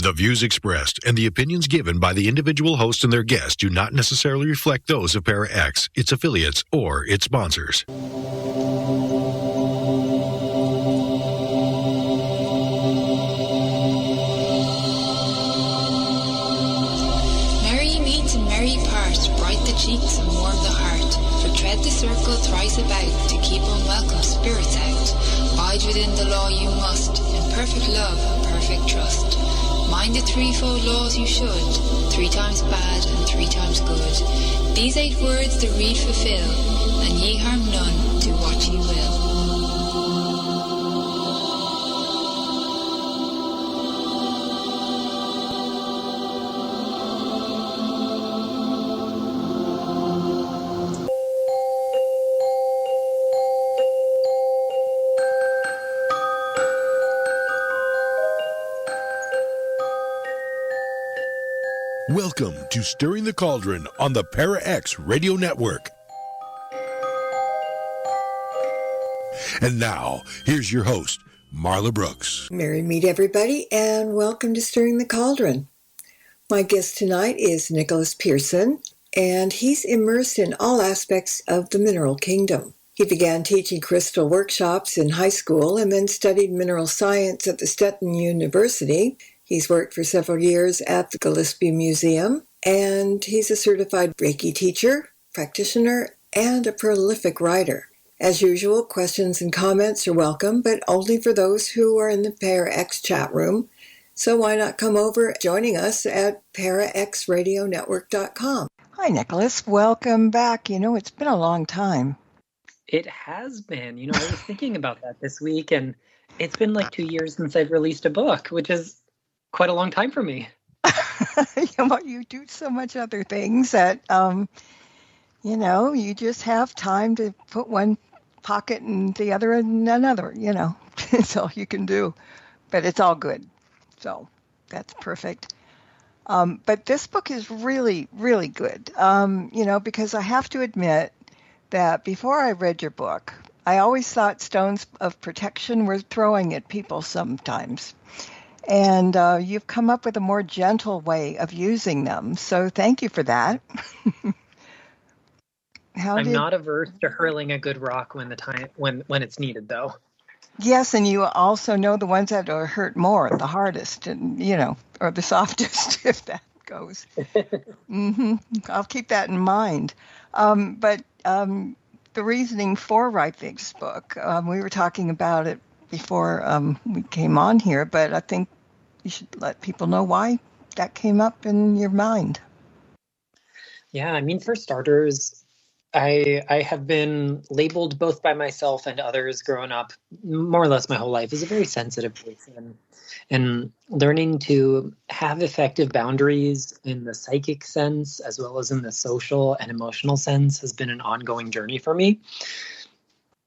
The views expressed and the opinions given by the individual host and their guests do not necessarily reflect those of Para-X, its affiliates, or its sponsors. Merry meet and merry part, bright the cheeks and warm the heart. For tread the circle thrice about, to keep unwelcome spirits out. Bide within the law you must, in perfect love and perfect trust. Mind the threefold laws you should, 3 times bad and 3 times good. These 8 words the read fulfill, and ye harm none, do what ye will. Welcome to Stirring the Cauldron on the Para-X Radio Network. And now, here's your host, Marla Brooks. Merry meet everybody, and welcome to Stirring the Cauldron. My guest tonight is Nicholas Pearson, and he's immersed in all aspects of the mineral kingdom. He began teaching crystal workshops in high school and then studied mineral science at the Stetson University. He's worked for several years at the Gillespie Museum, and he's a certified Reiki teacher, practitioner, and a prolific writer. As usual, questions and comments are welcome, but only for those who are in the Para-X chat room. So why not come over joining us at paraxradionetwork.com. Hi, Nicholas. Welcome back. It's been a long time. It has been. I was thinking about that this week, and it's been like 2 years since I've released a book, which is quite a long time for me. You do so much other things that, you just have time to put one pocket and the other in another, It's all you can do. But it's all good. So that's perfect. But this book is really, really good, because I have to admit that before I read your book, I always thought stones of protection were throwing at people sometimes. And you've come up with a more gentle way of using them. So thank you for that. I'm not averse to hurling a good rock when it's needed, though. Yes, and you also know the ones that are hurt more, the hardest, and or the softest, if that goes. I'll keep that in mind. But the reasoning for writing this book, we were talking about it before we came on here, but I think you should let people know why that came up in your mind. Yeah, for starters, I have been labeled both by myself and others growing up, more or less my whole life, as a very sensitive person. And learning to have effective boundaries in the psychic sense, as well as in the social and emotional sense, has been an ongoing journey for me.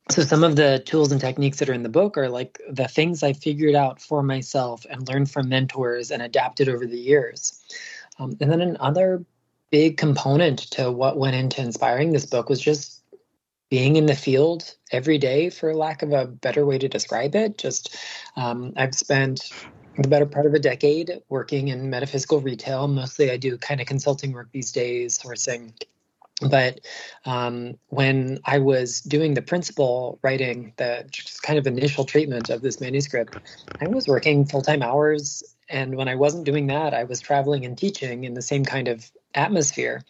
So some of the tools and techniques that are in the book are like the things I figured out for myself and learned from mentors and adapted over the years. And then another big component to what went into inspiring this book was just being in the field every day, for lack of a better way to describe it. I've spent the better part of a decade working in metaphysical retail. Mostly I do kind of consulting work these days, sourcing. But when I was doing the principal writing, the just kind of initial treatment of this manuscript, I was working full-time hours. And when I wasn't doing that, I was traveling and teaching in the same kind of atmosphere.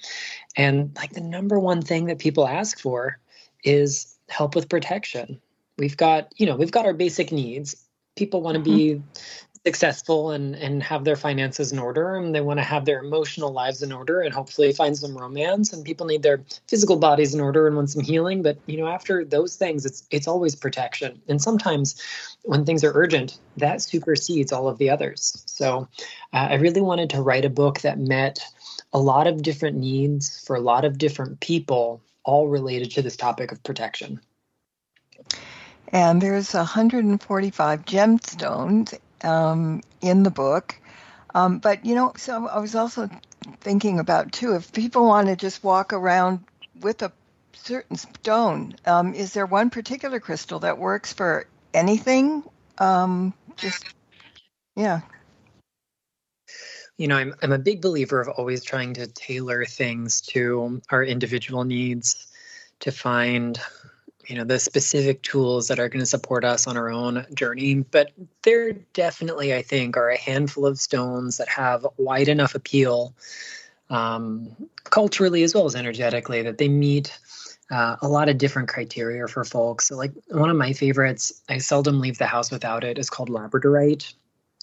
And like the number one thing that people ask for is help with protection. We've got our basic needs. People want to be successful and have their finances in order, and they want to have their emotional lives in order and hopefully find some romance, and people need their physical bodies in order and want some healing. But after those things, it's always protection. And sometimes when things are urgent, that supersedes all of the others. So I really wanted to write a book that met a lot of different needs for a lot of different people, all related to this topic of protection. And there's 145 gemstones in the book. But, so I was also thinking about, too, if people want to just walk around with a certain stone, is there one particular crystal that works for anything? Yeah. I'm a big believer of always trying to tailor things to our individual needs, to find the specific tools that are going to support us on our own journey. But there definitely, I think, are a handful of stones that have wide enough appeal, culturally as well as energetically, that they meet a lot of different criteria for folks. So, like, one of my favorites, I seldom leave the house without it, is called labradorite.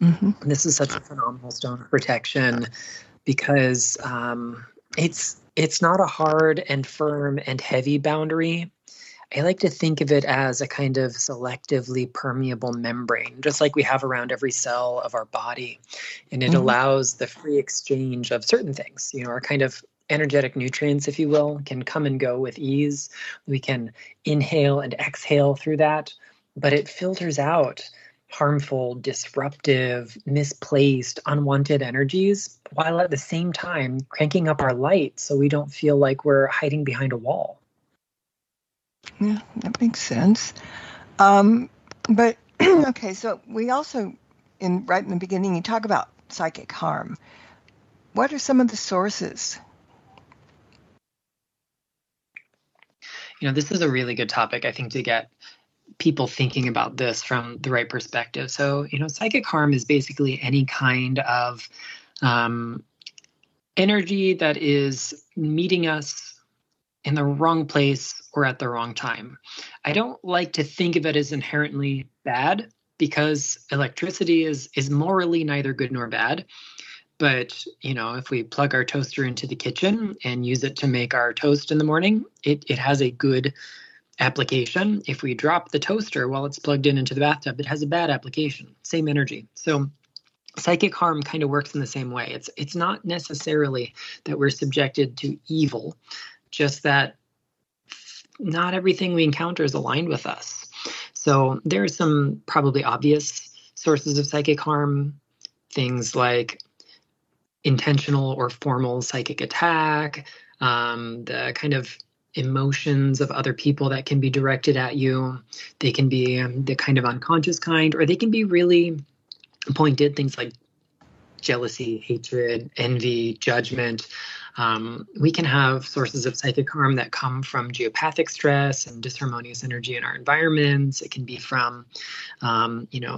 Mm-hmm. This is such a phenomenal stone of protection because it's not a hard and firm and heavy boundary. I like to think of it as a kind of selectively permeable membrane, just like we have around every cell of our body. And it allows the free exchange of certain things, our kind of energetic nutrients, if you will, can come and go with ease. We can inhale and exhale through that, but it filters out harmful, disruptive, misplaced, unwanted energies, while at the same time cranking up our light so we don't feel like we're hiding behind a wall. Yeah, that makes sense. But okay, so we also, right in the beginning, you talk about psychic harm. What are some of the sources? This is a really good topic, I think, to get people thinking about this from the right perspective. So, psychic harm is basically any kind of energy that is meeting us in the wrong place or at the wrong time. I don't like to think of it as inherently bad, because electricity is morally neither good nor bad. But, if we plug our toaster into the kitchen and use it to make our toast in the morning, it has a good application. If we drop the toaster while it's plugged into the bathtub, it has a bad application. Same energy. So psychic harm kind of works in the same way. It's not necessarily that we're subjected to evil, just that not everything we encounter is aligned with us. So there are some probably obvious sources of psychic harm, things like intentional or formal psychic attack, the kind of emotions of other people that can be directed at you. They can be the kind of unconscious kind, or they can be really pointed, things like jealousy, hatred, envy, judgment. We can have sources of psychic harm that come from geopathic stress and disharmonious energy in our environments. It can be from,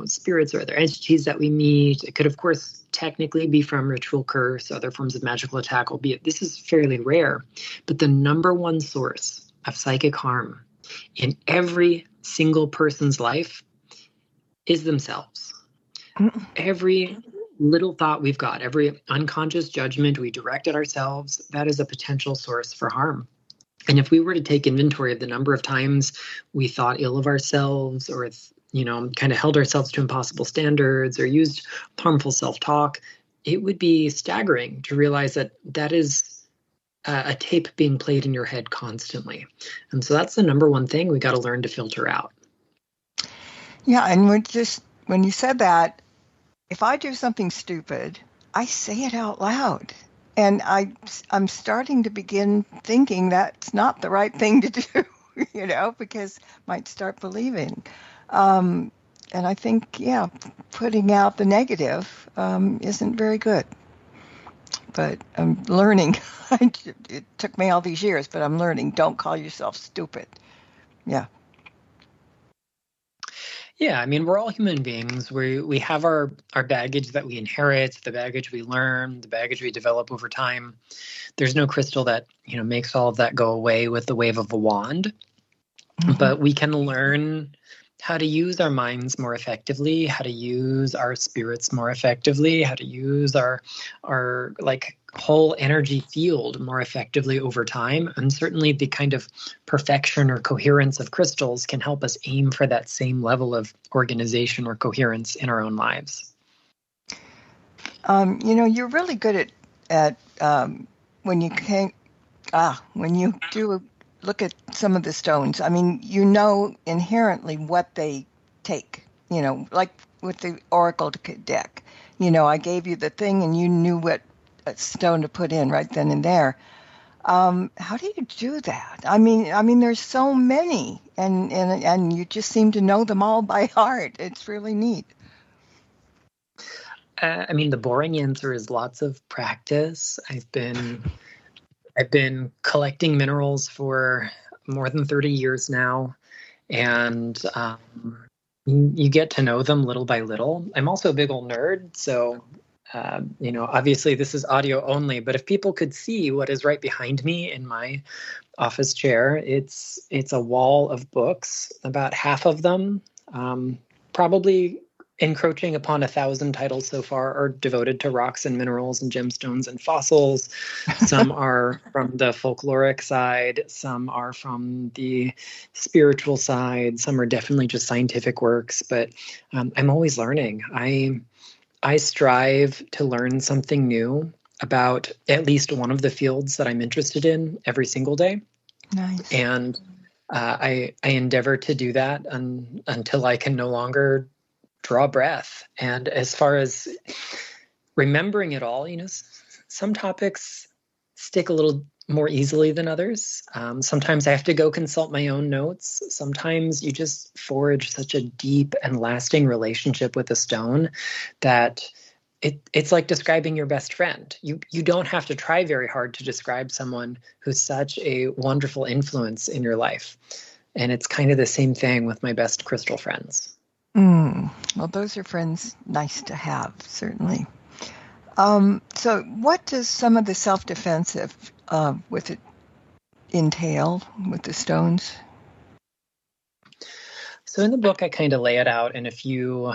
spirits or other entities that we meet. It could, of course, technically be from ritual curse, other forms of magical attack, albeit this is fairly rare. But the number one source of psychic harm in every single person's life is themselves. Every little thought we've got, every unconscious judgment we direct at ourselves, that is a potential source for harm. And if we were to take inventory of the number of times we thought ill of ourselves, or kind of held ourselves to impossible standards, or used harmful self-talk, it would be staggering to realize that that is a tape being played in your head constantly. And so that's the number one thing we got to learn to filter out. Yeah, and when you said that, if I do something stupid, I say it out loud. And I'm starting to begin thinking that's not the right thing to do, because I might start believing. And I think, putting out the negative isn't very good. But I'm learning. It took me all these years, but I'm learning. Don't call yourself stupid. Yeah. Yeah, I mean, we're all human beings. We have our baggage that we inherit, the baggage we learn, the baggage we develop over time. There's no crystal that, makes all of that go away with the wave of a wand. Mm-hmm. But we can learn how to use our minds more effectively, how to use our spirits more effectively, how to use our whole energy field more effectively over time. And certainly the kind of perfection or coherence of crystals can help us aim for that same level of organization or coherence in our own lives. You're really good at when you do look at some of the stones. I mean, inherently what they take, like with the Oracle deck. I gave you the thing and you knew what stone to put in right then and there. How do you do that? I mean, there's so many, and you just seem to know them all by heart. It's really neat. I mean, the boring answer is lots of practice. I've been collecting minerals for more than 30 years now, and you get to know them little by little. I'm also a big old nerd, so obviously this is audio only, but if people could see what is right behind me in my office chair, it's a wall of books. About half of them, probably encroaching upon 1,000 titles so far, are devoted to rocks and minerals and gemstones and fossils. Some are from the folkloric side, some are from the spiritual side, some are definitely just scientific works, but I'm always learning. I strive to learn something new about at least one of the fields that I'm interested in every single day. Nice. And I endeavor to do that until I can no longer draw breath. And as far as remembering it all, some topics stick a little more easily than others. Sometimes I have to go consult my own notes. Sometimes you just forge such a deep and lasting relationship with a stone that it's like describing your best friend. You don't have to try very hard to describe someone who's such a wonderful influence in your life. And it's kind of the same thing with my best crystal friends. Well, those are friends nice to have, certainly. So what does some of the self-defensive with it entail with the stones? So in the book, I kind of lay it out in a few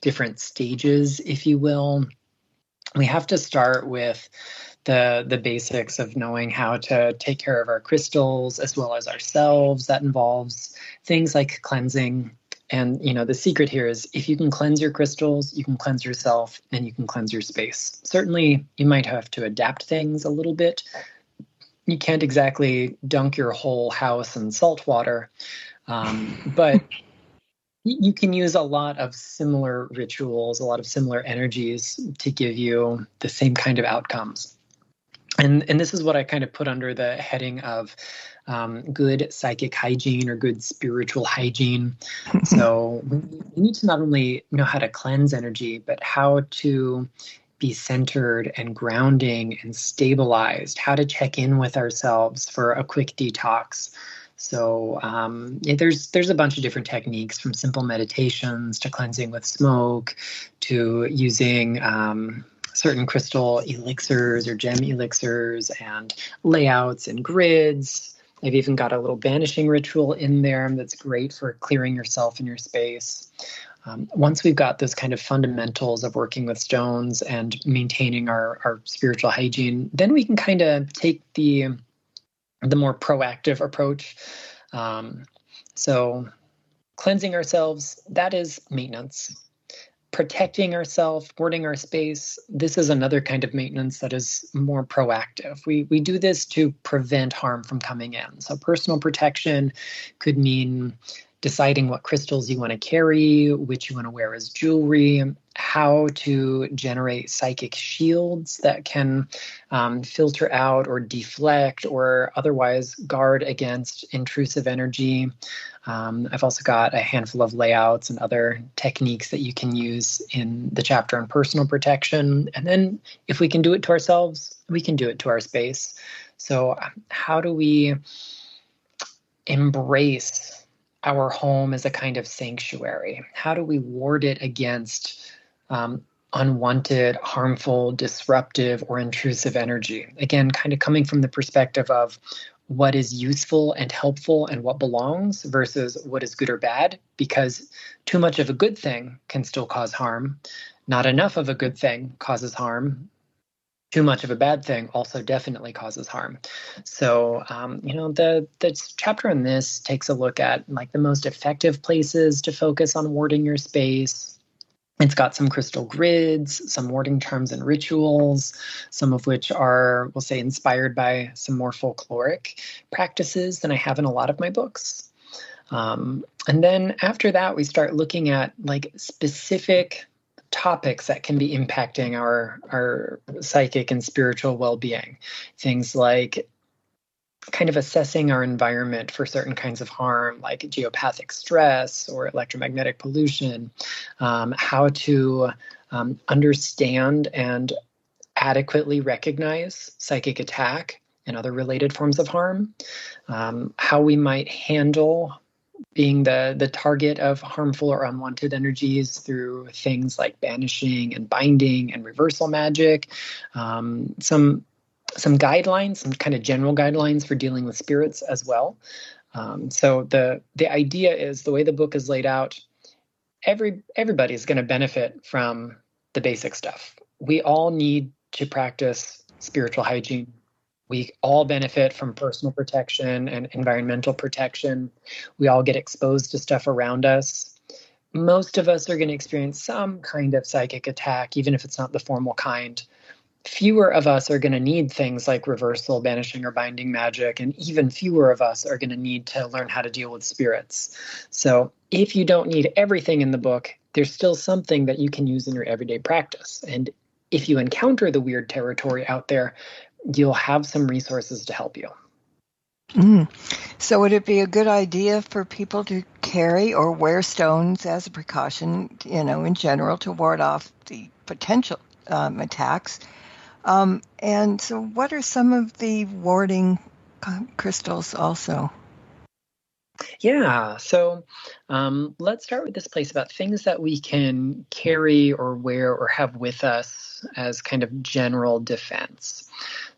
different stages, if you will. We have to start with the basics of knowing how to take care of our crystals as well as ourselves. That involves things like cleansing. And, the secret here is if you can cleanse your crystals, you can cleanse yourself, and you can cleanse your space. Certainly, you might have to adapt things a little bit. You can't exactly dunk your whole house in salt water, but you can use a lot of similar rituals, a lot of similar energies to give you the same kind of outcomes. And this is what I kind of put under the heading of good psychic hygiene or good spiritual hygiene. So we need to not only know how to cleanse energy, but how to be centered and grounding and stabilized, how to check in with ourselves for a quick detox. So there's a bunch of different techniques, from simple meditations to cleansing with smoke to using certain crystal elixirs or gem elixirs and layouts and grids. I've even got a little banishing ritual in there that's great for clearing yourself and your space. Once we've got those kind of fundamentals of working with stones and maintaining our spiritual hygiene, then we can kind of take the more proactive approach. So cleansing ourselves, that is maintenance. Protecting ourselves, warding our space, this is another kind of maintenance that is more proactive. We do this to prevent harm from coming in. So personal protection could mean deciding what crystals you want to carry, which you want to wear as jewelry, how to generate psychic shields that can filter out or deflect or otherwise guard against intrusive energy. I've also got a handful of layouts and other techniques that you can use in the chapter on personal protection. And then if we can do it to ourselves, we can do it to our space. So how do we embrace our home as a kind of sanctuary? How do we ward it against unwanted, harmful, disruptive, or intrusive energy? Again, kind of coming from the perspective of what is useful and helpful and what belongs versus what is good or bad, because too much of a good thing can still cause harm. Not enough of a good thing causes harm. Too much of a bad thing also definitely causes harm. So, the chapter on this takes a look at like the most effective places to focus on warding your space. It's got some crystal grids, some warding charms and rituals, some of which are, we'll say, inspired by some more folkloric practices than I have in a lot of my books. And then after that, we start looking at like specific topics that can be impacting our psychic and spiritual well-being. Things like kind of assessing our environment for certain kinds of harm, like geopathic stress or electromagnetic pollution, how to understand and adequately recognize psychic attack and other related forms of harm, how we might handle being the target of harmful or unwanted energies through things like banishing and binding and reversal magic, some guidelines, some kind of general guidelines for dealing with spirits as well. So the idea is, the way the book is laid out, everybody's going to benefit from the basic stuff. We all need to practice spiritual hygiene. We all benefit from personal protection and environmental protection. We all get exposed to stuff around us. Most of us are going to experience some kind of psychic attack, even if it's not the formal kind. Fewer of us are going to need things like reversal, banishing, or binding magic, and even fewer of us are going to need to learn how to deal with spirits. So if you don't need everything in the book, there's still something that you can use in your everyday practice. And if you encounter the weird territory out there, you'll have some resources to help you. So would it be a good idea for people to carry or wear stones as a precaution, in general, to ward off the potential attacks? And so what are some of the warding crystals also? Yeah, so let's start with this place about things that we can carry or wear or have with us as kind of general defense.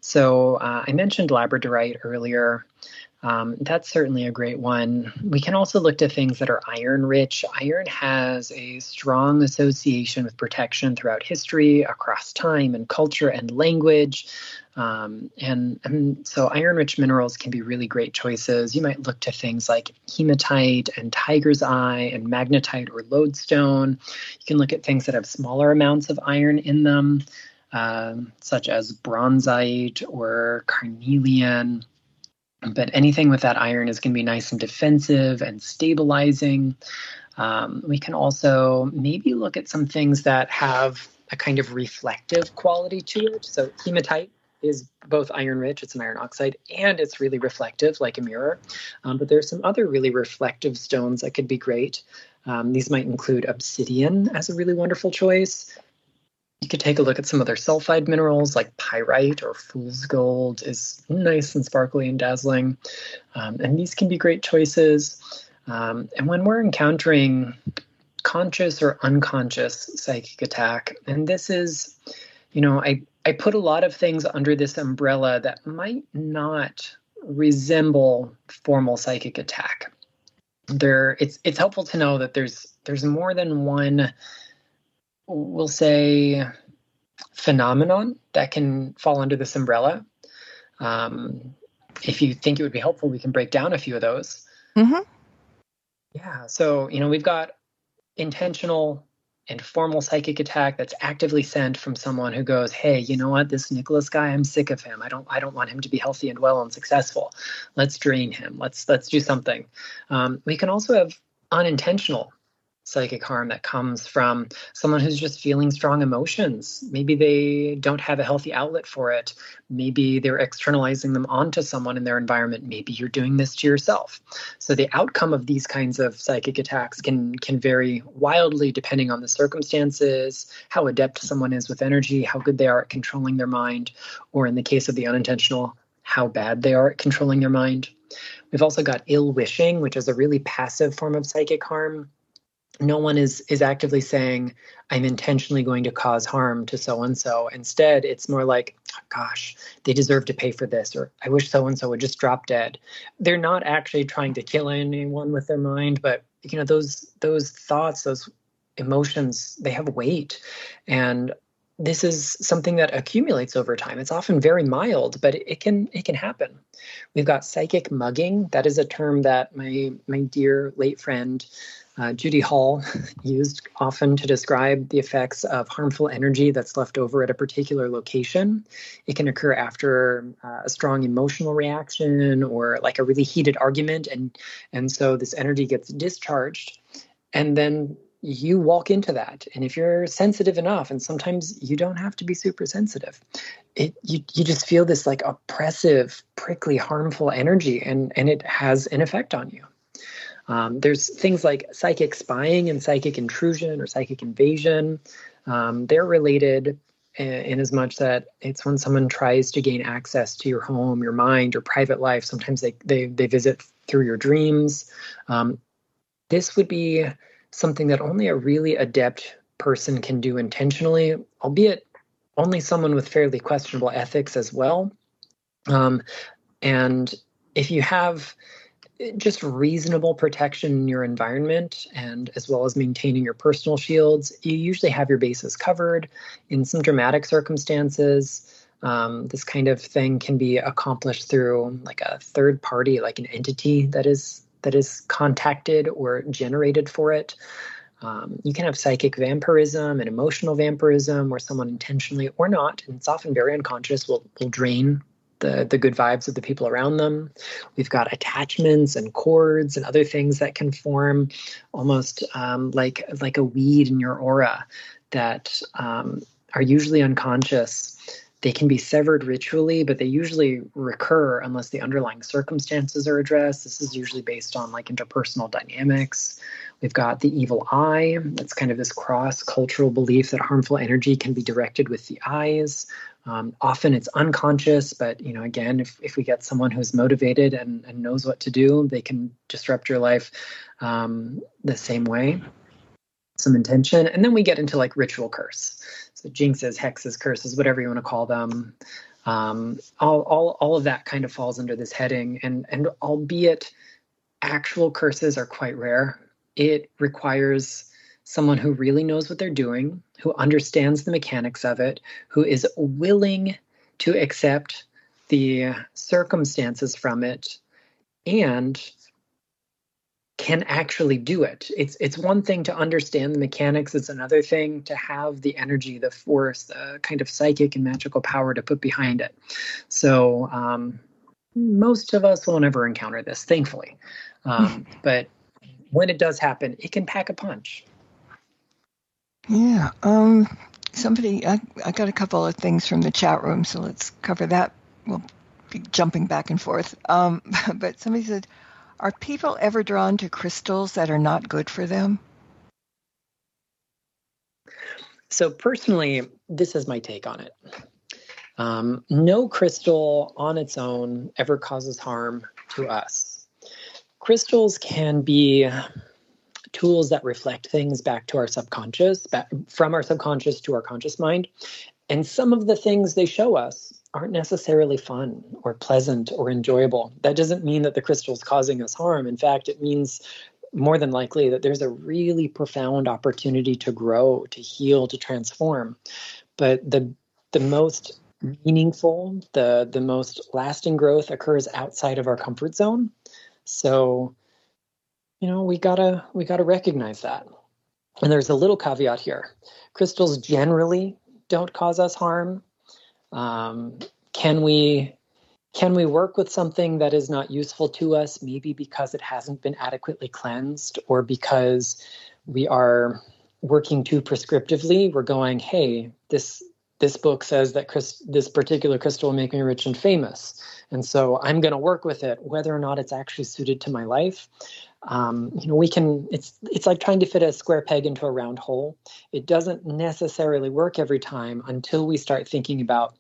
So I mentioned labradorite earlier. That's certainly a great one. We can also look to things that are iron rich. Iron has a strong association with protection throughout history, across time and culture and language. And so iron rich minerals can be really great choices. You might look to things like hematite and tiger's eye and magnetite or lodestone. You can look at things that have smaller amounts of iron in them, such as bronzite or carnelian. But anything with that iron is going to be nice and defensive and stabilizing. We can also maybe look at some things that have a kind of reflective quality to it. So hematite is both iron rich, it's an iron oxide, and it's really reflective like a mirror. But there's some other really reflective stones that could be great. These might include obsidian as a really wonderful choice. You could take a look at some other sulfide minerals like pyrite or fool's gold is nice and sparkly and dazzling. And these can be great choices. And when we're encountering conscious or unconscious psychic attack, and this is, I put a lot of things under this umbrella that might not resemble formal psychic attack. It's helpful to know that there's more than one, we'll say, phenomenon that can fall under this umbrella. If you think it would be helpful, we can break down a few of those. Mm-hmm. Yeah, so we've got intentional and formal psychic attack that's actively sent from someone who goes, hey, you know what, this Nicholas guy, I'm sick of him. I don't want him to be healthy and well and successful. Let's drain him. Let's do something. We can also have unintentional psychic harm that comes from someone who's just feeling strong emotions. Maybe they don't have a healthy outlet for it. Maybe they're externalizing them onto someone in their environment. Maybe you're doing this to yourself. So the outcome of these kinds of psychic attacks can vary wildly depending on the circumstances, how adept someone is with energy, how good they are at controlling their mind, or in the case of the unintentional, how bad they are at controlling their mind. We've also got ill wishing, which is a really passive form of psychic harm. No one is actively saying, I'm intentionally going to cause harm to so-and-so. Instead, it's more like, oh, gosh, they deserve to pay for this, or I wish so-and-so would just drop dead. They're not actually trying to kill anyone with their mind, but those thoughts, those emotions, they have weight. And this is something that accumulates over time. It's often very mild, but it can happen. We've got psychic mugging. That is a term that my dear late friend Judy Hall used often to describe the effects of harmful energy that's left over at a particular location. It can occur after a strong emotional reaction or like a really heated argument, and so this energy gets discharged, and then you walk into that. And if you're sensitive enough, and sometimes you don't have to be super sensitive, you just feel this like oppressive, prickly, harmful energy, and it has an effect on you. There's things like psychic spying and psychic intrusion or psychic invasion. They're related in as much that it's when someone tries to gain access to your home, your mind, your private life. Sometimes they visit through your dreams. This would be something that only a really adept person can do intentionally, albeit only someone with fairly questionable ethics as well. And if you have just reasonable protection in your environment, and as well as maintaining your personal shields, you usually have your bases covered. In some dramatic circumstances, this kind of thing can be accomplished through like a third party, like an entity that is contacted or generated for it. You can have psychic vampirism and emotional vampirism, where someone intentionally or not, and it's often very unconscious, will drain the good vibes of the people around them. We've got attachments and cords and other things that can form almost like a weed in your aura that are usually unconscious. They can be severed ritually, but they usually recur unless the underlying circumstances are addressed. This is usually based on like interpersonal dynamics. We've got the evil eye. That's kind of this cross-cultural belief that harmful energy can be directed with the eyes. Often it's unconscious, but again, if we get someone who's motivated and knows what to do, they can disrupt your life the same way. Some intention. And then we get into like ritual curse. So jinxes, hexes, curses, whatever you want to call them. All of that kind of falls under this heading. And albeit actual curses are quite rare, it requires someone who really knows what they're doing, who understands the mechanics of it, who is willing to accept the circumstances from it, and can actually do it. It's one thing to understand the mechanics. It's another thing to have the energy, the force, the kind of psychic and magical power to put behind it. So most of us will never encounter this, thankfully. But when it does happen, it can pack a punch. Yeah. Somebody, I got a couple of things from the chat room, so let's cover that. We'll be jumping back and forth. But somebody said, are people ever drawn to crystals that are not good for them? So personally, this is my take on it. No crystal on its own ever causes harm to us. Crystals can be tools that reflect things back to our subconscious, from our subconscious to our conscious mind. And some of the things they show us aren't necessarily fun or pleasant or enjoyable. That doesn't mean that the crystal is causing us harm. In fact, it means more than likely that there's a really profound opportunity to grow, to heal, to transform. But the most meaningful, the most lasting growth occurs outside of our comfort zone. So, we gotta recognize that. And there's a little caveat here. Crystals generally don't cause us harm. Can we work with something that is not useful to us, maybe because it hasn't been adequately cleansed, or because we are working too prescriptively? We're going, hey, this book says that this particular crystal will make me rich and famous, and so I'm going to work with it, whether or not it's actually suited to my life. We can. It's like trying to fit a square peg into a round hole. It doesn't necessarily work every time until we start thinking about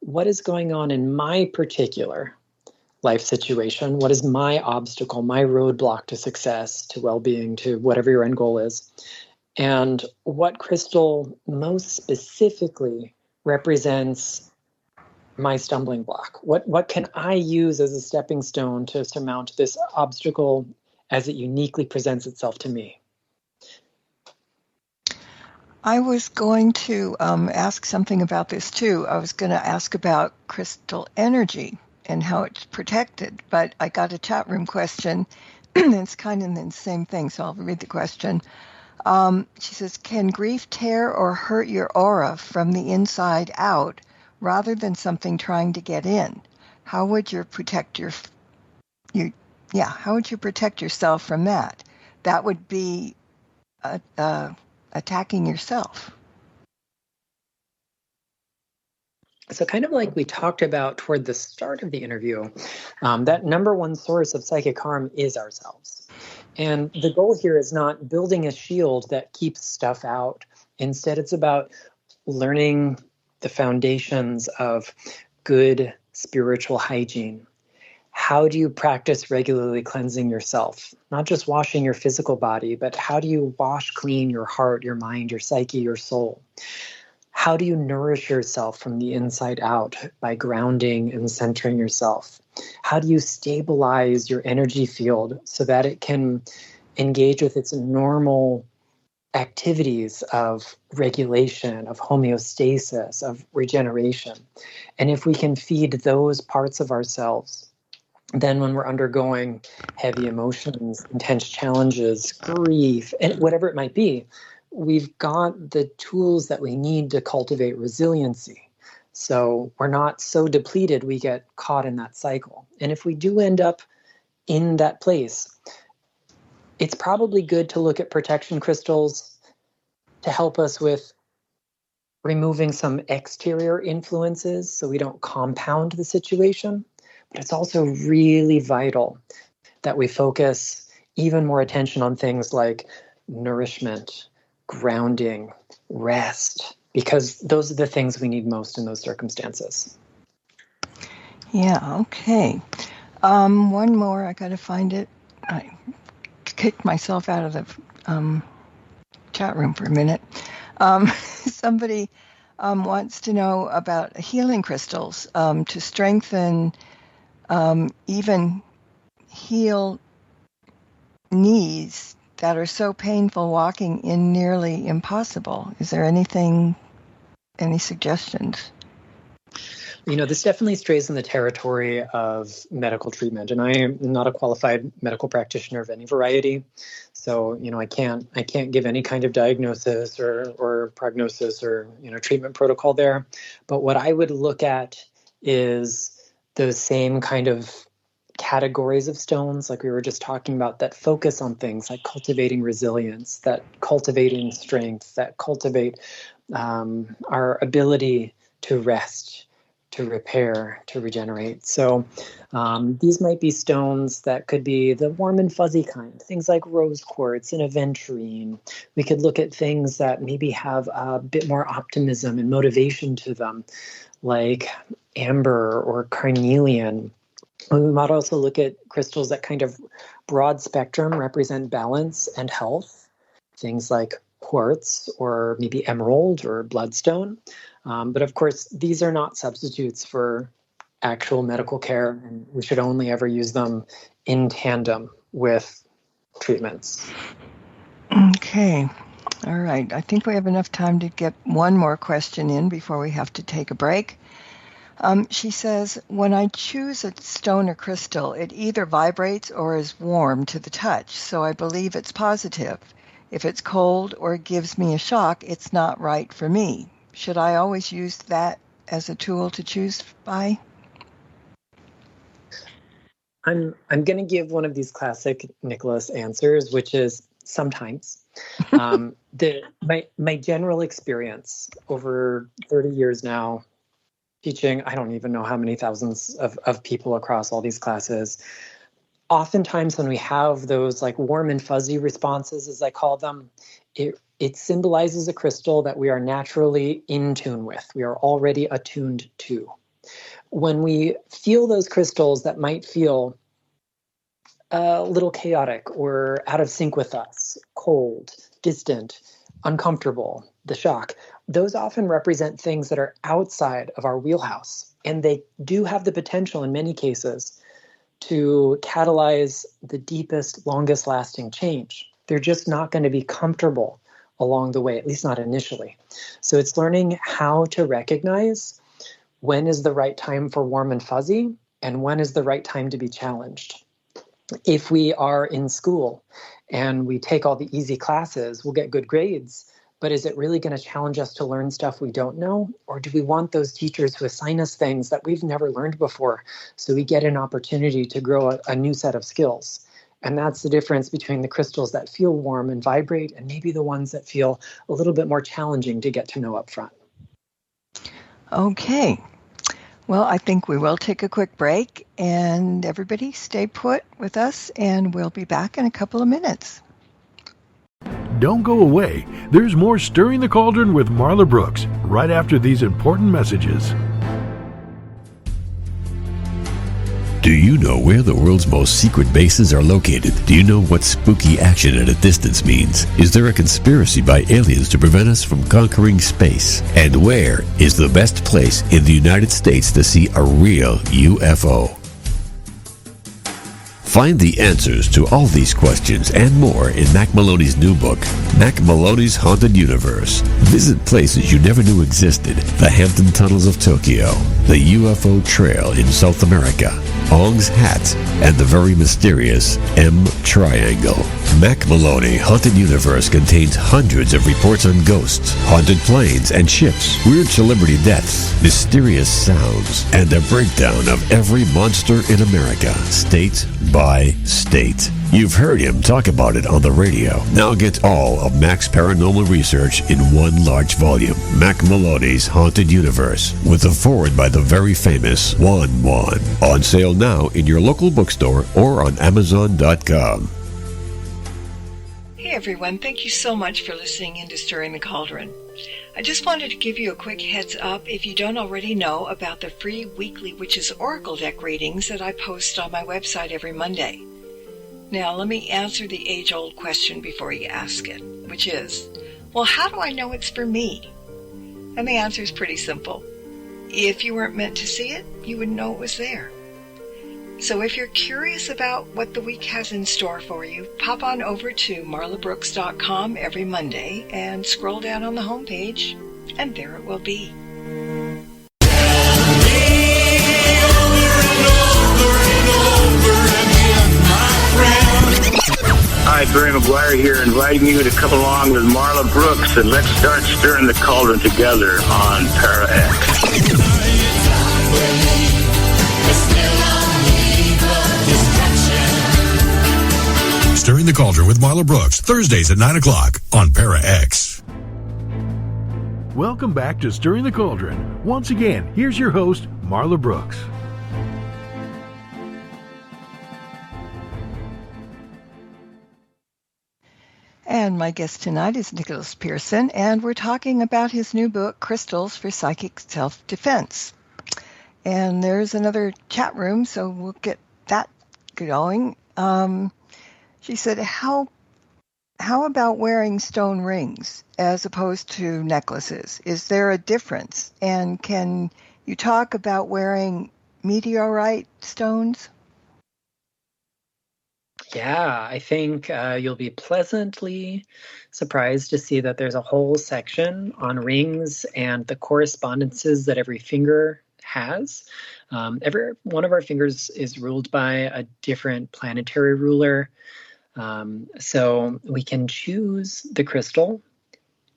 what is going on in my particular life situation. What is my obstacle, my roadblock to success, to well-being, to whatever your end goal is, and what crystal most specifically represents my stumbling block. What can I use as a stepping stone to surmount this obstacle as it uniquely presents itself to me? I was going to ask something about this too. I was going to ask about crystal energy and how it's protected, but I got a chat room question. It's kind of the same thing, so I'll read the question. She says, can grief tear or hurt your aura from the inside out rather than something trying to get in? How would you protect how would you protect yourself from that? That would be attacking yourself. So kind of like we talked about toward the start of the interview, that number one source of psychic harm is ourselves. And the goal here is not building a shield that keeps stuff out Instead, it's about learning the foundations of good spiritual hygiene. How do you practice regularly cleansing yourself? Not just washing your physical body, but how do you wash clean your heart, your mind, your psyche, your soul? How do you nourish yourself from the inside out by grounding and centering yourself? How do you stabilize your energy field so that it can engage with its normal activities of regulation, of homeostasis, of regeneration? And if we can feed those parts of ourselves, then when we're undergoing heavy emotions, intense challenges, grief, and whatever it might be, we've got the tools that we need to cultivate resiliency. So we're not so depleted we get caught in that cycle. And if we do end up in that place, it's probably good to look at protection crystals to help us with removing some exterior influences so we don't compound the situation. But it's also really vital that we focus even more attention on things like nourishment, grounding, rest, because those are the things we need most in those circumstances. Yeah, okay. One more, I got to find it. I kicked myself out of the chat room for a minute. Somebody wants to know about healing crystals to strengthen, even heal knees that are so painful walking in nearly impossible. Is there any suggestions? This definitely strays in the territory of medical treatment, and I am not a qualified medical practitioner of any variety. So, I can't give any kind of diagnosis or prognosis or, treatment protocol there. But what I would look at is those same kind of categories of stones, like we were just talking about, that focus on things like cultivating resilience, that cultivating strength, that cultivate our ability to rest, to repair, to regenerate. So these might be stones that could be the warm and fuzzy kind, things like rose quartz and aventurine. We could look at things that maybe have a bit more optimism and motivation to them, like amber or carnelian. We might also look at crystals that kind of broad spectrum represent balance and health, things like quartz or maybe emerald or bloodstone. But of course, these are not substitutes for actual medical care, and we should only ever use them in tandem with treatments. Okay. All right. I think we have enough time to get one more question in before we have to take a break. She says, when I choose a stone or crystal, it either vibrates or is warm to the touch, so I believe it's positive. If it's cold or gives me a shock, it's not right for me. Should I always use that as a tool to choose by? I'm going to give one of these classic Nicholas answers, which is sometimes. My general experience over 30 years now, teaching, I don't even know how many thousands of people across all these classes. Oftentimes when we have those like warm and fuzzy responses, as I call them, it symbolizes a crystal that we are naturally in tune with. We are already attuned to. When we feel those crystals that might feel a little chaotic or out of sync with us, cold, distant, uncomfortable, the shock, those often represent things that are outside of our wheelhouse. And they do have the potential in many cases to catalyze the deepest, longest lasting change. They're just not going to be comfortable along the way, at least not initially. So it's learning how to recognize when is the right time for warm and fuzzy and when is the right time to be challenged. If we are in school and we take all the easy classes, we'll get good grades. But is it really going to challenge us to learn stuff we don't know? Or do we want those teachers who assign us things that we've never learned before so we get an opportunity to grow a new set of skills? And that's the difference between the crystals that feel warm and vibrate and maybe the ones that feel a little bit more challenging to get to know up front. Okay. Well, I think we will take a quick break, and everybody stay put with us, and we'll be back in a couple of minutes. Don't go away. There's more Stirring the Cauldron with Marla Brooks right after these important messages. Do you know where the world's most secret bases are located? Do you know what spooky action at a distance means? Is there a conspiracy by aliens to prevent us from conquering space? And where is the best place in the United States to see a real UFO? Find the answers to all these questions and more in Mac Maloney's new book, Mac Maloney's Haunted Universe. Visit places you never knew existed, the Hampton Tunnels of Tokyo, the UFO Trail in South America, Ong's Hat, and the very mysterious M Triangle. Mac Maloney Haunted Universe contains hundreds of reports on ghosts, haunted planes and ships, weird celebrity deaths, mysterious sounds, and a breakdown of every monster in America, state by state. You've heard him talk about it on the radio. Now get all of Mac's paranormal research in one large volume. Mac Maloney's Haunted Universe, with a foreword by the very famous Juan Juan. On sale now in your local bookstore or on Amazon.com. Hey everyone, thank you so much for listening in to Stirring the Cauldron. I just wanted to give you a quick heads up if you don't already know about the free weekly Witches Oracle deck readings that I post on my website every Monday. Now let me answer the age-old question before you ask it, which is, well, how do I know it's for me? And the answer is pretty simple. If you weren't meant to see it, you wouldn't know it was there. So if you're curious about what the week has in store for you, pop on over to marlabrooks.com every Monday and scroll down on the homepage, and there it will be. Hi, Barry McGuire here, inviting you to come along with Marla Brooks, and let's start stirring the cauldron together on Para X. Stirring the Cauldron with Marla Brooks, Thursdays at 9 o'clock on Para X. Welcome back to Stirring the Cauldron. Once again, here's your host, Marla Brooks. And my guest tonight is Nicholas Pearson, and we're talking about his new book, Crystals for Psychic Self-Defense. And there's another chat room, so we'll get that going. She said, how about wearing stone rings as opposed to necklaces? Is there a difference? And can you talk about wearing meteorite stones? Yeah, I think you'll be pleasantly surprised to see that there's a whole section on rings and the correspondences that every finger has. Every one of our fingers is ruled by a different planetary ruler. So we can choose the crystal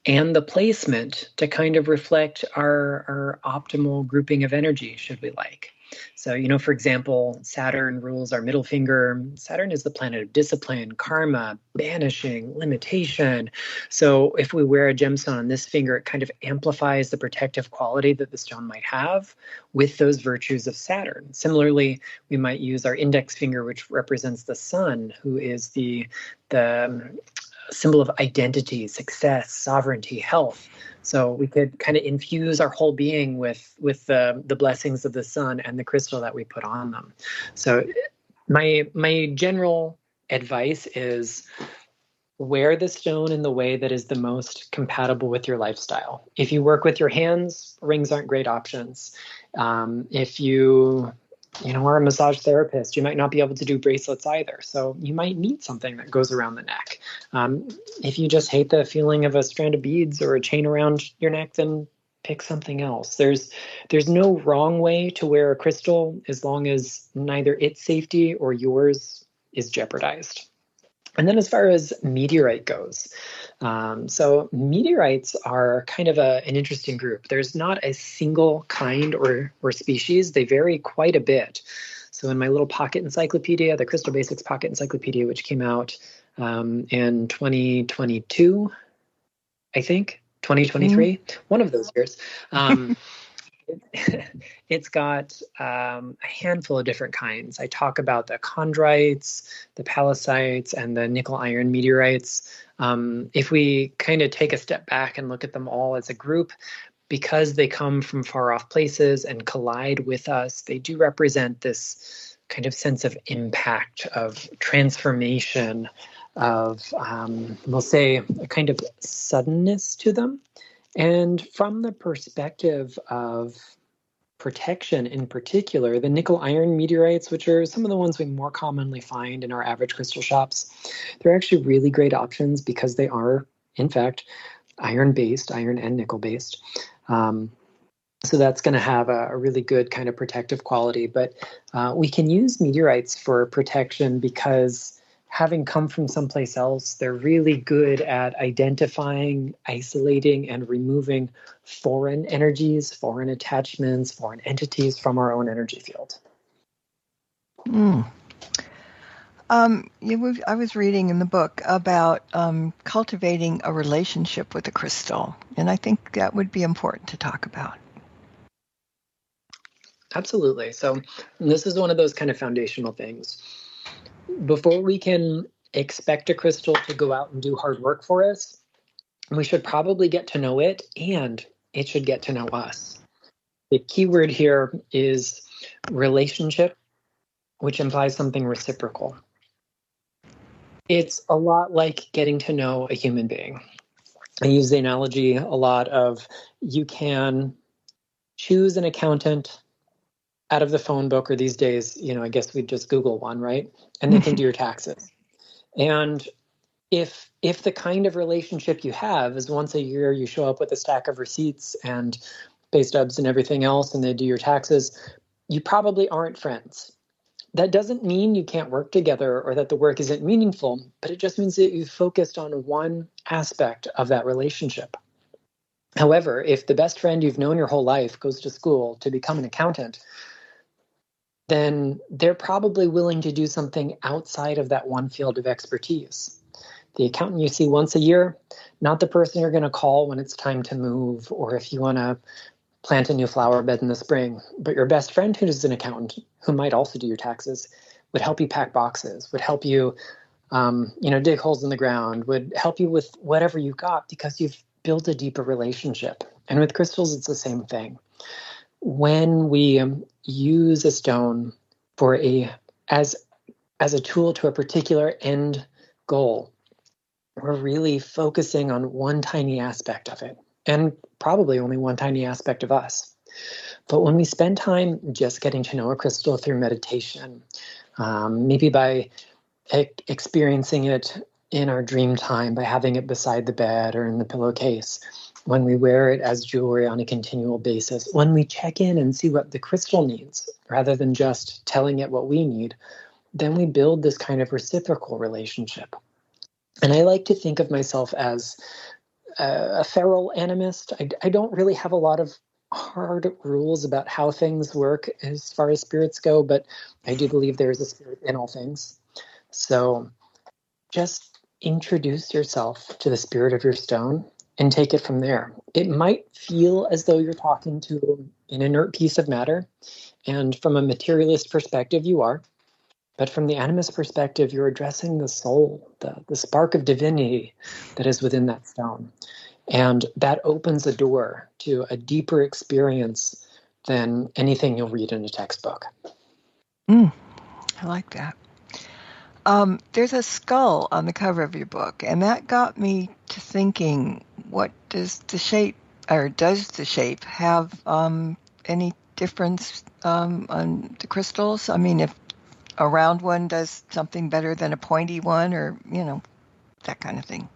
and the placement to kind of reflect our optimal grouping of energy, should we like. So, for example, Saturn rules our middle finger. Saturn is the planet of discipline, karma, banishing, limitation. So if we wear a gemstone on this finger, it kind of amplifies the protective quality that the stone might have with those virtues of Saturn. Similarly, we might use our index finger, which represents the sun, who is the symbol of identity, success, sovereignty, health. So we could kind of infuse our whole being with the blessings of the sun and the crystal that we put on them. So my general advice is wear the stone in the way that is the most compatible with your lifestyle. If you work with your hands, rings aren't great options. If you are a massage therapist, you might not be able to do bracelets either. So you might need something that goes around the neck. If you just hate the feeling of a strand of beads or a chain around your neck, then pick something else. There's no wrong way to wear a crystal as long as neither its safety or yours is jeopardized. And then as far as meteorite goes, so meteorites are kind of an interesting group. There's not a single kind or species. They vary quite a bit. So in my little pocket encyclopedia, the Crystal Basics Pocket Encyclopedia, which came out in 2022, I think, 2023, one of those years. It's got a handful of different kinds. I talk about the chondrites, the pallasites, and the nickel iron meteorites. If we kind of take a step back and look at them all as a group, because they come from far off places and collide with us, they do represent this kind of sense of impact, of transformation, of, we'll say, a kind of suddenness to them. And from the perspective of protection in particular, the nickel iron meteorites, which are some of the ones we more commonly find in our average crystal shops, they're actually really great options because they are, in fact, iron-based, iron and nickel-based. So that's going to have a really good kind of protective quality. But we can use meteorites for protection because having come from someplace else, they're really good at identifying, isolating, and removing foreign energies, foreign attachments, foreign entities from our own energy field. I was reading in the book about cultivating a relationship with a crystal, and I think that would be important to talk about. Absolutely. So this is one of those kind of foundational things. Before we can expect a crystal to go out and do hard work for us, we should probably get to know it, and it should get to know us. The key word here is relationship, which implies something reciprocal. It's a lot like getting to know a human being. I use the analogy a lot of you can choose an accountant out of the phone book, or these days, I guess we'd just Google one, right? And they can do your taxes. And if the kind of relationship you have is once a year you show up with a stack of receipts and pay stubs and everything else, and they do your taxes, you probably aren't friends. That doesn't mean you can't work together or that the work isn't meaningful, but it just means that you focused on one aspect of that relationship. However, if the best friend you've known your whole life goes to school to become an accountant, then they're probably willing to do something outside of that one field of expertise. The accountant you see once a year, not the person you're going to call when it's time to move or if you want to plant a new flower bed in the spring, but your best friend who is an accountant, who might also do your taxes, would help you pack boxes, would help you, dig holes in the ground, would help you with whatever you got because you've built a deeper relationship. And with crystals, it's the same thing. When we use a stone for as a tool to a particular end goal, we're really focusing on one tiny aspect of it, and probably only one tiny aspect of us. But when we spend time just getting to know a crystal through meditation, maybe by experiencing it in our dream time, by having it beside the bed or in the pillowcase, when we wear it as jewelry on a continual basis, when we check in and see what the crystal needs, rather than just telling it what we need, then we build this kind of reciprocal relationship. And I like to think of myself as a feral animist. I don't really have a lot of hard rules about how things work as far as spirits go, but I do believe there is a spirit in all things. So just introduce yourself to the spirit of your stone and take it from there. It might feel as though you're talking to an inert piece of matter, and from a materialist perspective, you are. But from the animist perspective, you're addressing the soul, the spark of divinity that is within that stone. And that opens a door to a deeper experience than anything you'll read in a textbook. I like that. There's a skull on the cover of your book, and that got me to thinking, what does the shape have any difference on the crystals? I mean, if a round one does something better than a pointy one, or, that kind of thing.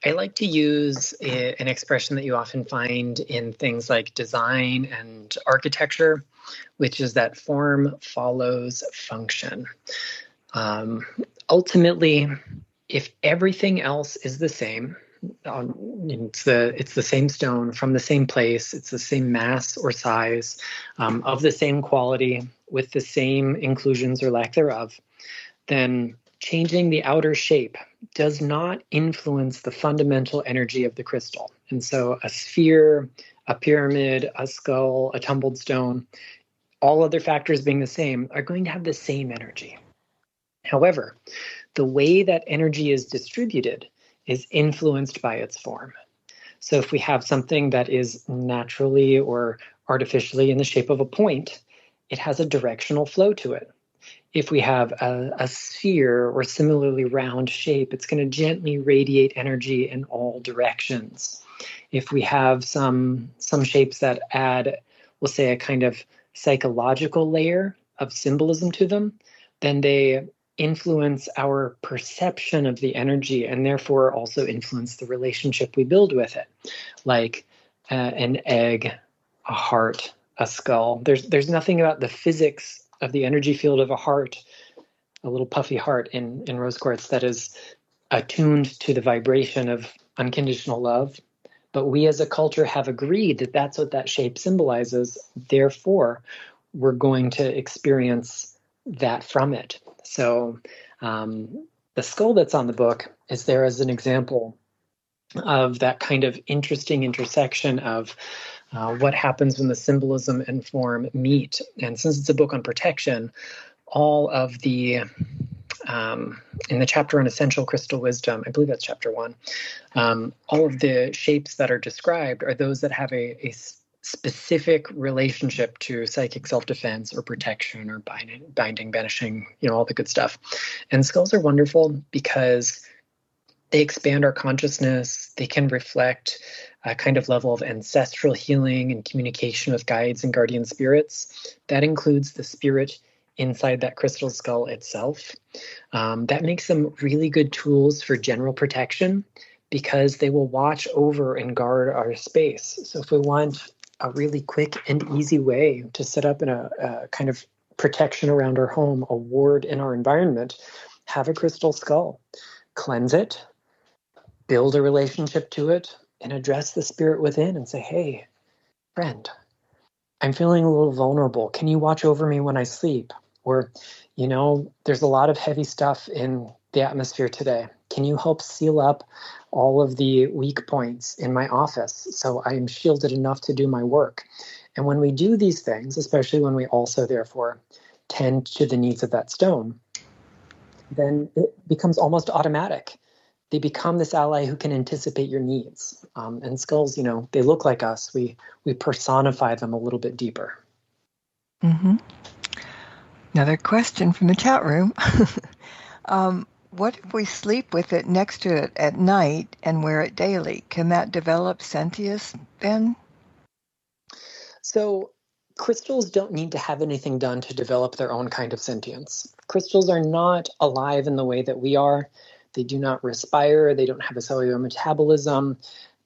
I like to use an expression that you often find in things like design and architecture, which is that form follows function. Ultimately, if everything else is the same, it's the same stone from the same place, it's the same mass or size, of the same quality, with the same inclusions or lack thereof, then changing the outer shape does not influence the fundamental energy of the crystal. And so a sphere, a pyramid, a skull, a tumbled stone, all other factors being the same, are going to have the same energy. However, the way that energy is distributed is influenced by its form. So if we have something that is naturally or artificially in the shape of a point, it has a directional flow to it. If we have a sphere or similarly round shape, it's going to gently radiate energy in all directions. If we have some shapes that add, we'll say, a kind of psychological layer of symbolism to them, then they influence our perception of the energy and therefore also influence the relationship we build with it, like an egg, a heart, a skull. There's nothing about the physics of the energy field of a heart, a little puffy heart in rose quartz, that is attuned to the vibration of unconditional love. But we as a culture have agreed that that's what that shape symbolizes. Therefore, we're going to experience that from it. So the skull that's on the book is there as an example of that kind of interesting intersection of what happens when the symbolism and form meet. And since it's a book on protection, all of the, in the chapter on essential crystal wisdom, I believe that's chapter 1, all of the shapes that are described are those that have a specific relationship to psychic self-defense or protection or binding, banishing, all the good stuff. And skulls are wonderful because they expand our consciousness. They can reflect a kind of level of ancestral healing and communication with guides and guardian spirits. That includes the spirit inside that crystal skull itself. That makes them really good tools for general protection because they will watch over and guard our space. So if we want a really quick and easy way to set up in a kind of protection around our home, a ward in our environment, have a crystal skull. Cleanse it, build a relationship to it, and address the spirit within and say, hey, friend, I'm feeling a little vulnerable. Can you watch over me when I sleep? Or, there's a lot of heavy stuff in the atmosphere today. Can you help seal up all of the weak points in my office so I'm shielded enough to do my work? And when we do these things, especially when we also therefore tend to the needs of that stone, then it becomes almost automatic. They become this ally who can anticipate your needs. And skulls, they look like us. We personify them a little bit deeper. Mm-hmm. Another question from the chat room. What if we sleep with it next to it at night and wear it daily? Can that develop sentience then? So crystals don't need to have anything done to develop their own kind of sentience. Crystals are not alive in the way that we are. They do not respire. They don't have a cellular metabolism.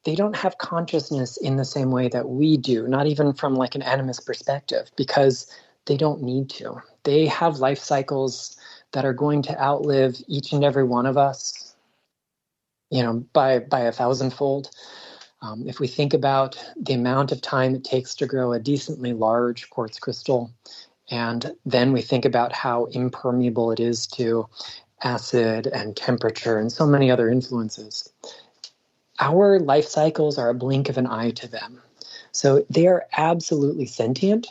They don't have consciousness in the same way that we do, not even from like an animist perspective, because they don't need to. They have life cycles that are going to outlive each and every one of us, by 1,000-fold. If we think about the amount of time it takes to grow a decently large quartz crystal, and then we think about how impermeable it is to acid and temperature and so many other influences, our life cycles are a blink of an eye to them. So they are absolutely sentient,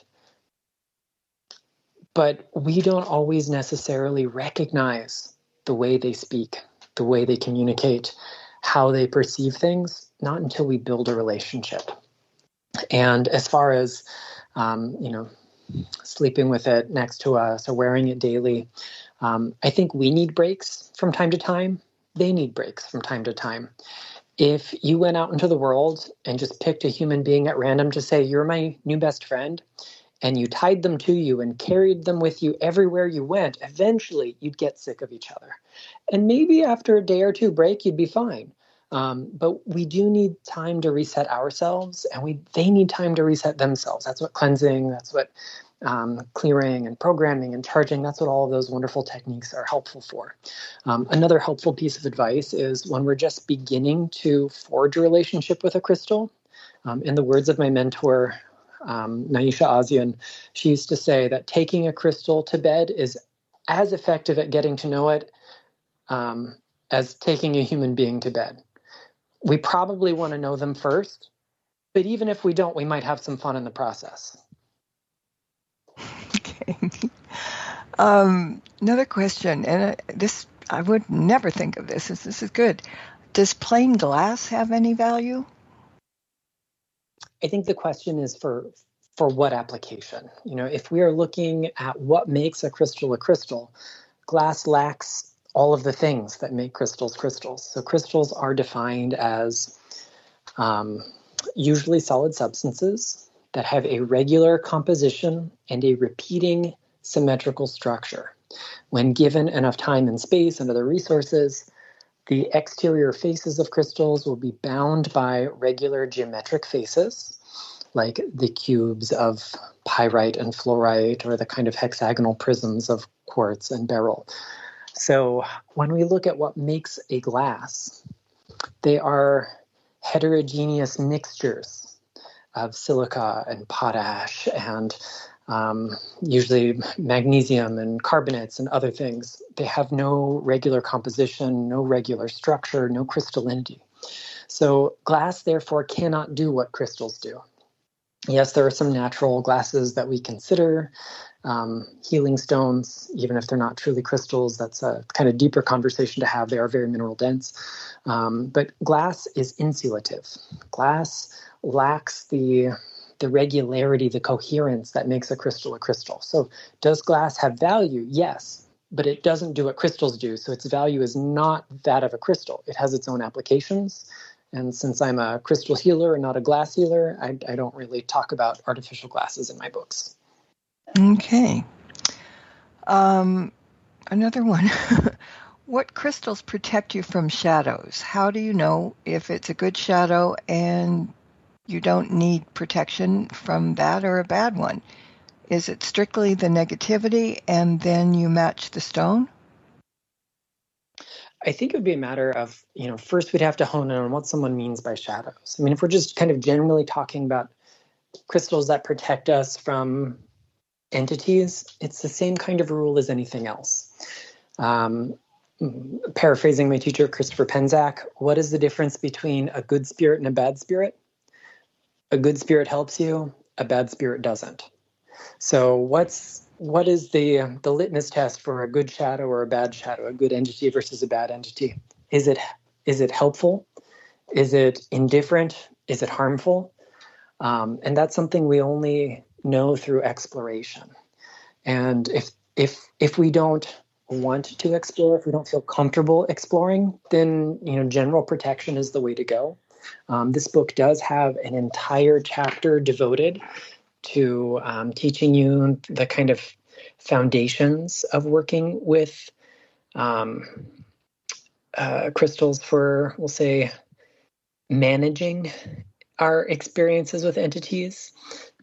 but we don't always necessarily recognize the way they speak, the way they communicate, how they perceive things, not until we build a relationship. And as far as, sleeping with it next to us or wearing it daily, I think we need breaks from time to time. They need breaks from time to time. If you went out into the world and just picked a human being at random to say, you're my new best friend, and you tied them to you and carried them with you everywhere you went, eventually you'd get sick of each other. And maybe after a day or two break, you'd be fine. But we do need time to reset ourselves, and they need time to reset themselves. That's what cleansing, that's what clearing and programming and charging, that's what all of those wonderful techniques are helpful for. Another helpful piece of advice is when we're just beginning to forge a relationship with a crystal. In the words of my mentor, Naisha Azian, she used to say that taking a crystal to bed is as effective at getting to know it as taking a human being to bed. We probably want to know them first, But even if we don't, we might have some fun in the process. Okay. Another question, and I would never think of this. This is good. Does plain glass have any value? I think the question is for what application? If we are looking at what makes a crystal, glass lacks all of the things that make crystals crystals. So crystals are defined as usually solid substances that have a regular composition and a repeating symmetrical structure. When given enough time and space and other resources, the exterior faces of crystals will be bound by regular geometric faces, like the cubes of pyrite and fluorite, or the kind of hexagonal prisms of quartz and beryl. So when we look at what makes a glass, they are heterogeneous mixtures of silica and potash and usually magnesium and carbonates and other things. They have no regular composition, no regular structure, no crystallinity. So glass, therefore, cannot do what crystals do. Yes, there are some natural glasses that we consider healing stones, even if they're not truly crystals. That's a kind of deeper conversation to have. They are very mineral dense. But glass is insulative. Glass lacks the regularity, the coherence that makes a crystal a crystal. So does glass have value? Yes, but it doesn't do what crystals do. So its value is not that of a crystal. It has its own applications. And since I'm a crystal healer and not a glass healer, I don't really talk about artificial glasses in my books. Okay. Another one. What crystals protect you from shadows? How do you know if it's a good shadow and you don't need protection from that or a bad one? Is it strictly the negativity and then you match the stone? I think it would be a matter of, first we'd have to hone in on what someone means by shadows. I mean, if we're just kind of generally talking about crystals that protect us from entities, it's the same kind of rule as anything else. Paraphrasing my teacher, Christopher Penzac, what is the difference between a good spirit and a bad spirit? A good spirit helps you, a bad spirit doesn't. So what is the litmus test for a good shadow or a bad shadow, a good entity versus a bad entity? Is it helpful? Is it indifferent? Is it harmful? And that's something we only know through exploration. And if we don't want to explore, if we don't feel comfortable exploring, then general protection is the way to go. This book does have an entire chapter devoted to teaching you the kind of foundations of working with crystals for, we'll say, managing our experiences with entities.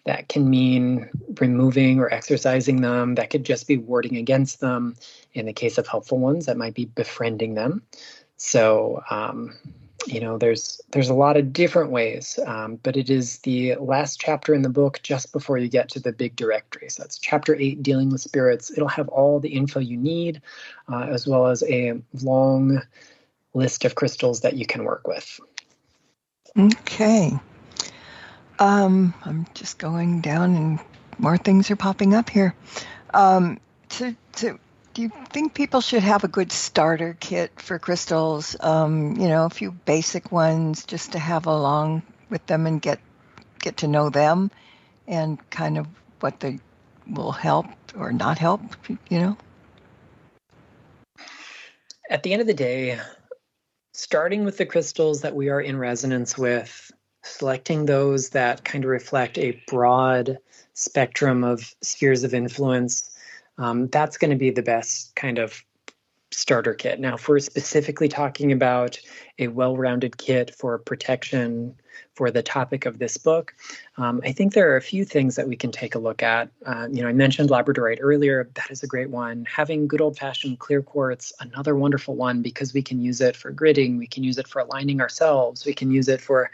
That can mean removing or exorcising them. That could just be warding against them. In the case of helpful ones, that might be befriending them. So, there's a lot of different ways, but it is the last chapter in the book just before you get to the big directory. So that's chapter 8, Dealing with Spirits. It'll have all the info you need, as well as a long list of crystals that you can work with. Okay. I'm just going down and more things are popping up here. Do you think people should have a good starter kit for crystals? A few basic ones just to have along with them and get to know them and kind of what they will help or not help, At the end of the day, starting with the crystals that we are in resonance with, selecting those that kind of reflect a broad spectrum of spheres of influence, that's going to be the best kind of starter kit. Now, if we're specifically talking about a well-rounded kit for protection for the topic of this book, I think there are a few things that we can take a look at. I mentioned labradorite earlier. That is a great one. Having good old-fashioned clear quartz, another wonderful one, because we can use it for gridding. We can use it for aligning ourselves. We can use it for,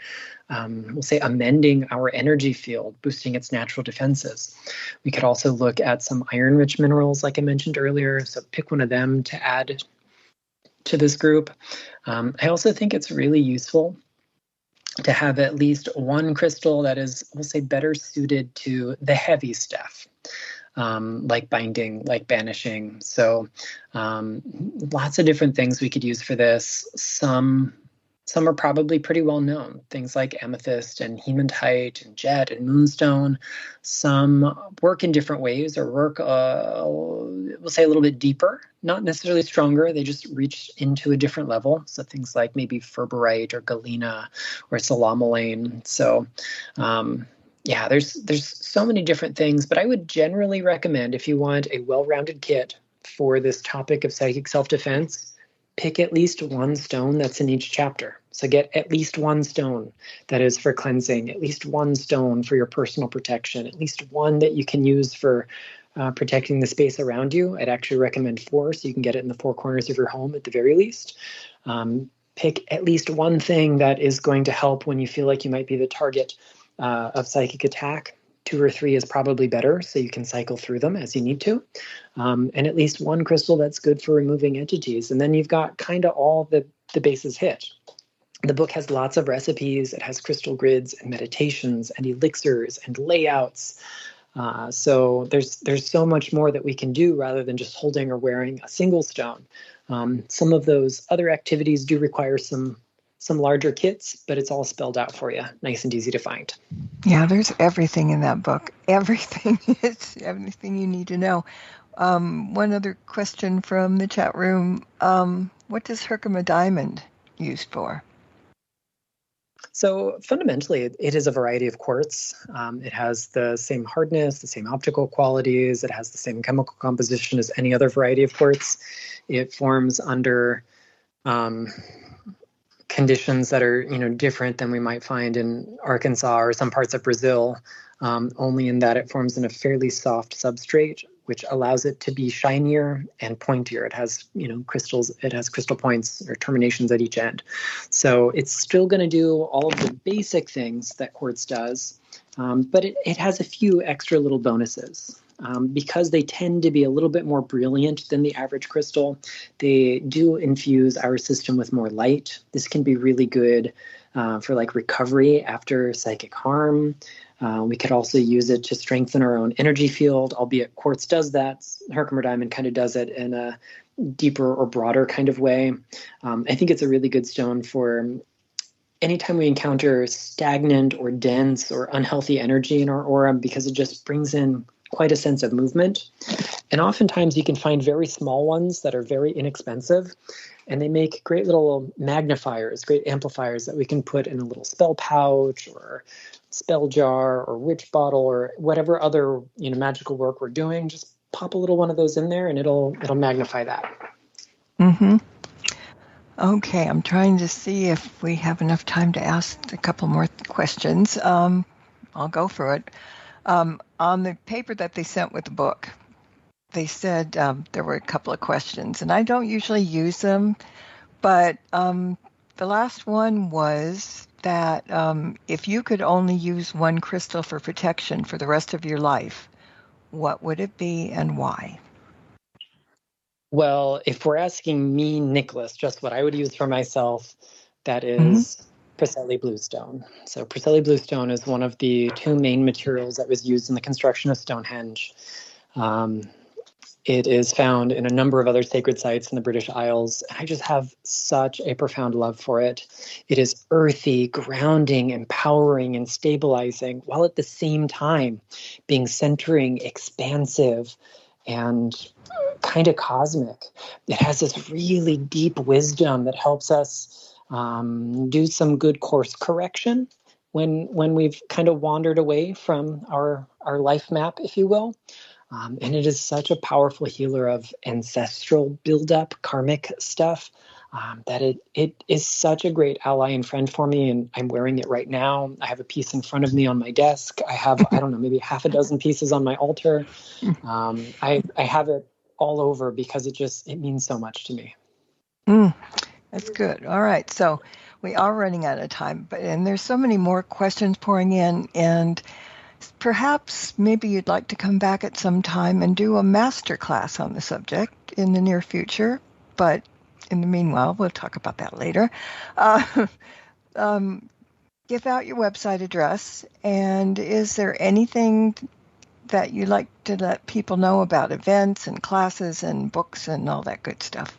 we'll say, amending our energy field, boosting its natural defenses. We could also look at some iron-rich minerals, like I mentioned earlier. So pick one of them to add to this group. I also think it's really useful to have at least one crystal that is, we'll say, better suited to the heavy stuff, like binding, like banishing. So lots of different things we could use for this. Some are probably pretty well known, things like amethyst and hematite and jet and moonstone. Some work in different ways or work, we'll say, a little bit deeper, not necessarily stronger. They just reach into a different level. So things like maybe ferberite or galena or salamalane. So yeah, there's so many different things, but I would generally recommend, if you want a well-rounded kit for this topic of psychic self-defense, pick at least one stone that's in each chapter. So get at least one stone that is for cleansing, at least one stone for your personal protection, at least one that you can use for protecting the space around you. I'd actually recommend 4, so you can get it in the 4 corners of your home at the very least. Pick at least one thing that is going to help when you feel like you might be the target of psychic attack. 2 or 3 is probably better, so you can cycle through them as you need to. And at least one crystal that's good for removing entities. And then you've got kind of all the bases hit. The book has lots of recipes. It has crystal grids and meditations and elixirs and layouts. So there's so much more that we can do rather than just holding or wearing a single stone. Some of those other activities do require some larger kits, but it's all spelled out for you, nice and easy to find. Yeah, there's everything in that book. Everything. It's everything you need to know. One other question from the chat room. What does Herkimer diamond used for? So fundamentally, it is a variety of quartz. It has the same hardness, the same optical qualities. It has the same chemical composition as any other variety of quartz. It forms under conditions that are, different than we might find in Arkansas or some parts of Brazil, only in that it forms in a fairly soft substrate, which allows it to be shinier and pointier. It has, crystals. It has crystal points or terminations at each end. So it's still going to do all of the basic things that quartz does, but it has a few extra little bonuses. Because they tend to be a little bit more brilliant than the average crystal, they do infuse our system with more light. This can be really good for like recovery after psychic harm. We could also use it to strengthen our own energy field, albeit quartz does that. Herkimer diamond kind of does it in a deeper or broader kind of way. I think it's a really good stone for anytime we encounter stagnant or dense or unhealthy energy in our aura, because it just brings in quite a sense of movement. And oftentimes you can find very small ones that are very inexpensive, and they make great little magnifiers, great amplifiers that we can put in a little spell pouch or spell jar or witch bottle or whatever other magical work we're doing. Just pop a little one of those in there and it'll magnify that. Mm-hmm. Okay, I'm trying to see if we have enough time to ask a couple more questions. I'll go for it. On the paper that they sent with the book, they said there were a couple of questions, and I don't usually use them, but the last one was that if you could only use one crystal for protection for the rest of your life, what would it be and why? Well, if we're asking me, Nicholas, just what I would use for myself, that is Preseli bluestone. So Preseli bluestone is one of the 2 main materials that was used in the construction of Stonehenge. It is found in a number of other sacred sites in the British Isles. I just have such a profound love for it. It is earthy, grounding, empowering, and stabilizing, while at the same time being centering, expansive, and kind of cosmic. It has this really deep wisdom that helps us do some good course correction when we've kind of wandered away from our life map, if you will. And it is such a powerful healer of ancestral buildup, karmic stuff, that it is such a great ally and friend for me. And I'm wearing it right now. I have a piece in front of me on my desk. I have, I don't know, maybe half a dozen pieces on my altar. I have it all over because it means so much to me. That's good. All right. So we are running out of time, and there's so many more questions pouring in, and perhaps maybe you'd like to come back at some time and do a master class on the subject in the near future. But in the meanwhile, we'll talk about that later. give out your website address. And is there anything that you like to let people know about events and classes and books and all that good stuff?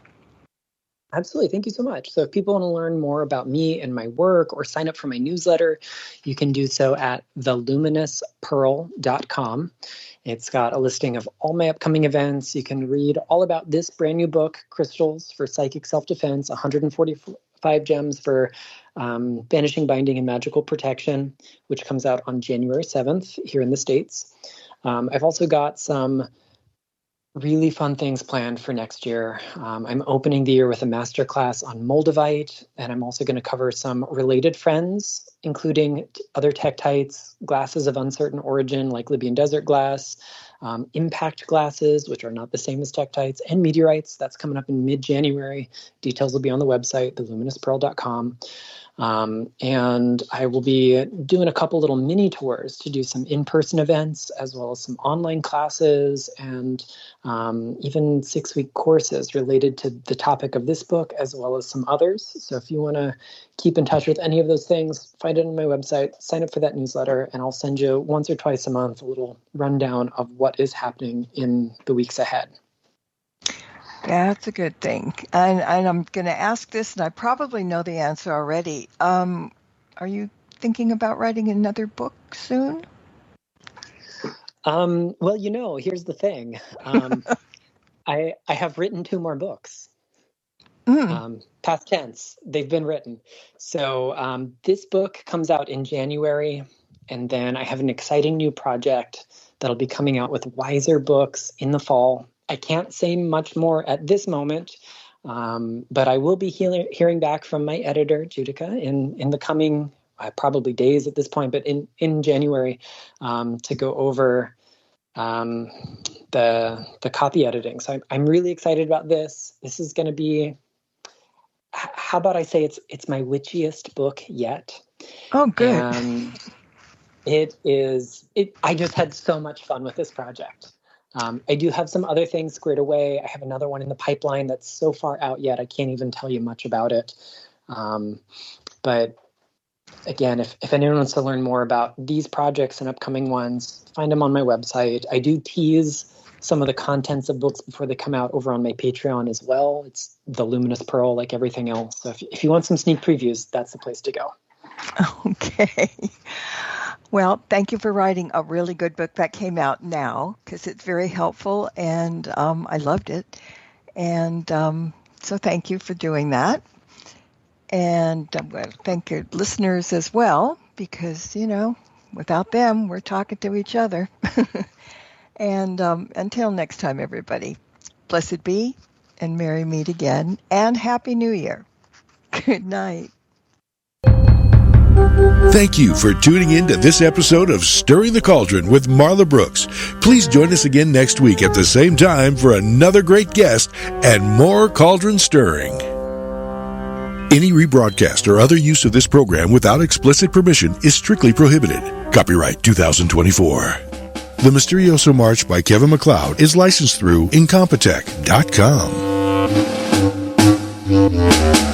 Absolutely. Thank you so much. So if people want to learn more about me and my work or sign up for my newsletter, you can do so at theluminousepearl.com. It's got a listing of all my upcoming events. You can read all about this brand new book, Crystals for Psychic Self-Defense, 145 Gems for Banishing, Binding, and Magical Protection, which comes out on January 7th here in the States. I've also got some really fun things planned for next year. I'm opening the year with a masterclass on Moldavite, and I'm also going to cover some related friends, including other tektites, glasses of uncertain origin like Libyan desert glass, impact glasses, which are not the same as tektites, and meteorites. That's coming up in mid-January. Details will be on the website, theluminousepearl.com. And I will be doing a couple little mini tours to do some in-person events, as well as some online classes and even 6-week courses related to the topic of this book, as well as some others. So if you want to keep in touch with any of those things, find it on my website, sign up for that newsletter, and I'll send you once or twice a month a little rundown of what is happening in the weeks ahead. That's a good thing. And I'm going to ask this, and I probably know the answer already. Are you thinking about writing another book soon? Well, here's the thing. I have written 2 more books. Past tense, they've been written. So this book comes out in January, and then I have an exciting new project that'll be coming out with Wiser Books in the fall. I can't say much more at this moment, but I will be hearing back from my editor, Judica, in the coming probably days at this point, but in January to go over the copy editing. So I'm really excited about this. This is going to be, how about I say it's my witchiest book yet. Oh, good. And I just had so much fun with this project. I do have some other things squared away. I have another one in the pipeline that's so far out yet, I can't even tell you much about it. But again, if anyone wants to learn more about these projects and upcoming ones, find them on my website. I do tease some of the contents of books before they come out over on my Patreon as well. It's The Luminous Pearl, like everything else. So if you want some sneak previews, that's the place to go. Okay. Well, thank you for writing a really good book that came out now, because it's very helpful, and I loved it. And so thank you for doing that. And I'm going to thank your listeners as well, because, without them, we're talking to each other. And until next time, everybody, blessed be, and merry meet again, and Happy New Year. Good night. Thank you for tuning in to this episode of Stirring the Cauldron with Marla Brooks. Please join us again next week at the same time for another great guest and more cauldron stirring. Any rebroadcast or other use of this program without explicit permission is strictly prohibited. Copyright 2024. The Mysterioso March by Kevin MacLeod is licensed through Incompetech.com.